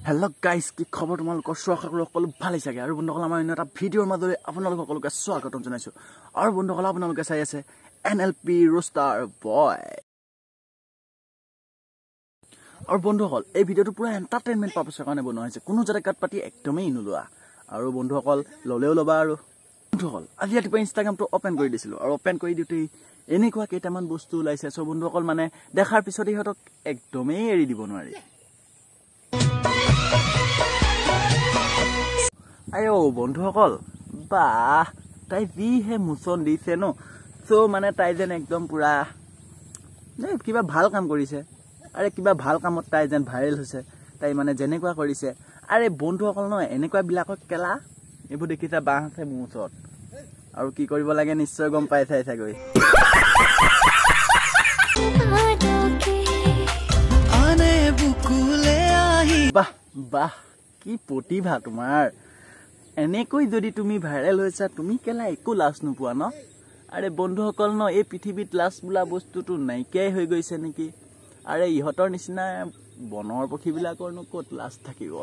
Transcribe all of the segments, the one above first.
Hello guys, কি খবৰ তোমালোকৰ সকলো ভালে চাগে আৰু বন্ধুসকল আমাৰ এটা ভিডিঅ'ৰ মাজৰে আপোনালোক সকলোকে স্বাগতম জনাইছো আৰু বন্ধুসকল আপোনালোকে চাই আছে NLP ৰোষ্টাৰ বয় আৰু বন্ধুসকল এই ভিডিঅ'টো পুৰা এন্টাৰটেইনমেন্ট পাৰপাছৰ কাৰণে বনোৱা হৈছে কোনো যাতে কাট পাতি একদমেই নোলোৱা আৰু বন্ধুসকল ললেও লবা আৰু বন্ধুসকল আজি ৰাতিপুৱা ইনষ্টাগ্ৰামটো ওপেন কৰি দিছিলো আৰু ওপেন কৰি দিওঁতে এনেকুৱা কেইটামান বস্তু ওলাইছে সব বন্ধুসকল মানে দেখাৰ পিছত ইহঁতক একদমেই এৰি দিব নোৱাৰি আয়ো বন্ধুসকল বাহ তাই যিহে মোচন দিছে ন সো মানে তাই যেন একদম পুৰা কিবা ভাল কাম কৰিছে আৰে কিবা ভাল কামত তাই যেন ভাইৰেল হৈছে তাই মানে যেনেকুৱা কৰিছে আৰে বন্ধুসকল ন এনেকুৱা বিলাকক কেলা এইবোৰ দেখিছা বাহ আছে মোৰ ওচৰত আৰু কি কৰিব লাগে নিশ্চয় গম পাই চাগৈ বাহ বাহ কি প্ৰতিভা তোমাৰ এনেকৈ যদি তুমি ভাইৰেল হৈছা তুমি কেলা একো লাজ নোপোৱা ন আৰে বন্ধুসকল ন এই পৃথিৱীত লাজ বোলা বস্তুটো নাইকিয়াই হৈ গৈছে নেকি আৰে ইহঁতৰ নিচিনা বনৰ পক্ষীবিলাকৰনো ক'ত লাজ থাকিব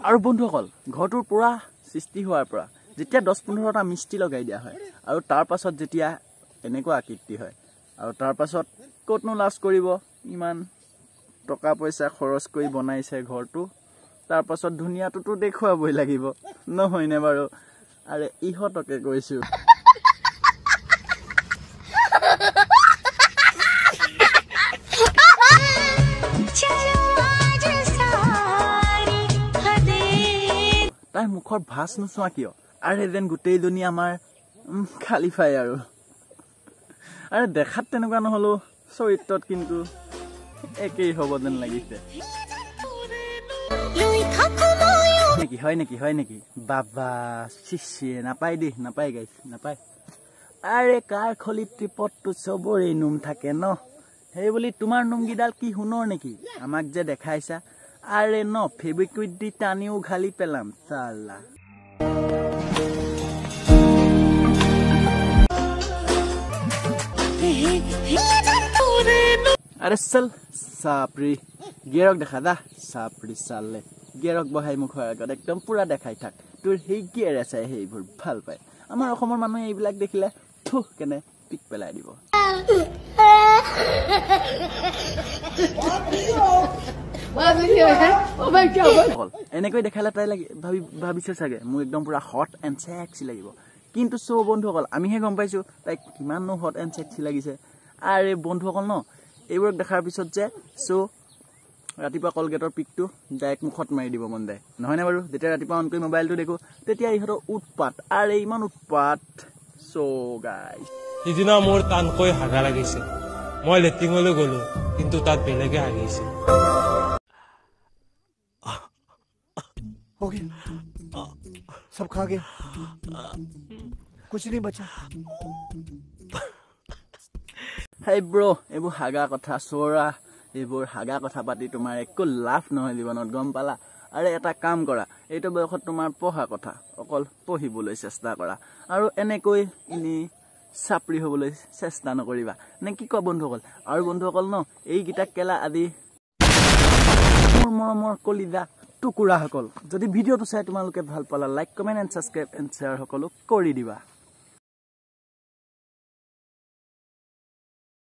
আৰু বন্ধুসকল ঘৰটোৰ পৰা সৃষ্টি হোৱাৰ পৰা যেতিয়া 10-15টা মিষ্টি লগাই দিয়া হয় আৰু তাৰ পাছত যেতিয়া এনেকুৱা আকৃতি হয় আৰু তাৰ পাছত ক'তনো লাজ কৰিব ইমান টকা পইচা খৰচ কৰি বনাইছে ঘৰটো তাৰ পাছত ধুনীয়াটোতো দেখুৱাবই লাগিব নহয়নে বাৰু আৰে ইহঁতকে কৈছো তাই মুখৰ ভাস নোচোৱা কিয় আৰে যেন গোটেইজনী আমাৰ খালি ফাই আৰু আৰে দেখাত তেনেকুৱা নহলো চৰিত্ৰত কিন্তু একেই হ'ব যেন লাগিছে হয় নেকি বাবা চিচিয়ে নাপাই দেই নাপাই গাইছ নাপাই আৰে কাৰ খলিত ত্ৰিপতটো চবৰে নুম থাকে ন সেই বুলি তোমাৰ নুমগিডাল কি শুনৰ নেকি আমাক যে দেখাইছা আৰে ন ফেব্ৰিকুইট দি টানিও ঘালি পেলাম চালা আৰে চল সাপৰি গিয়েৰক দেখা দা সাপৰি চালে গিয়েৰক বহাই মুখৰ আগত একদম পুৰা দেখাই থাক তোৰ সেই গিয়েৰ আছে সেইবোৰ ভাল পায় আমাৰ অসমৰ মানুহে এইবিলাক দেখিলে থু কেনে পিক পেলাই দিব এনেকৈ দেখালে তাই লাগি ভাবিছে চাগে মোৰ একদম পুৰা হট এণ্ড সেক্সি লাগিব কিন্তু সো বন্ধুসকল আমিহে গম পাইছো তাই কিমাননো হট এণ্ড সেক্সি লাগিছে আৰে বন্ধুসকল ন এইবোৰক দেখাৰ পিছত যে সো ৰাতিপুৱা কলগেটৰ পিকটো ডাইৰেক্ট মুখত মাৰি দিব মন যায় নহয়নে বাৰু যেতিয়া ৰাতিপুৱা অন কৰি মোবাইলটো দেখো তেতিয়া ইহঁতৰ উৎপাত আৰে ইমান উৎপাত সো গাইজ সিদিনা মোৰ টানকৈ হাগা লাগিছে মই লেট্ৰিনলৈ গলো কিন্তু তাত বেলেগে হাগিছে हो गया सब खा गया कुछ नहीं बचा হেই ব্ৰো এইবোৰ হাগা কথা চোৰা এইবোৰ হাগা কথা পাতি তোমাৰ একো লাভ নহয় জীৱনত গম পালা আৰে এটা কাম কৰা এইটো বয়সত তোমাৰ পঢ়া কথা অকল পঢ়িবলৈ চেষ্টা কৰা আৰু এনেকৈ ইনি চাপৰি হ'বলৈ চেষ্টা নকৰিবা নে কি কোৱা বন্ধুসকল আৰু বন্ধুসকল ন এইকেইটা কেলা আদি মোৰ মৰমৰ কলিজা টুকুৰা সকল যদি ভিডিঅ'টো চাই তোমালোকে ভাল পালা like comment and subscribe and share সকলো কৰি দিবা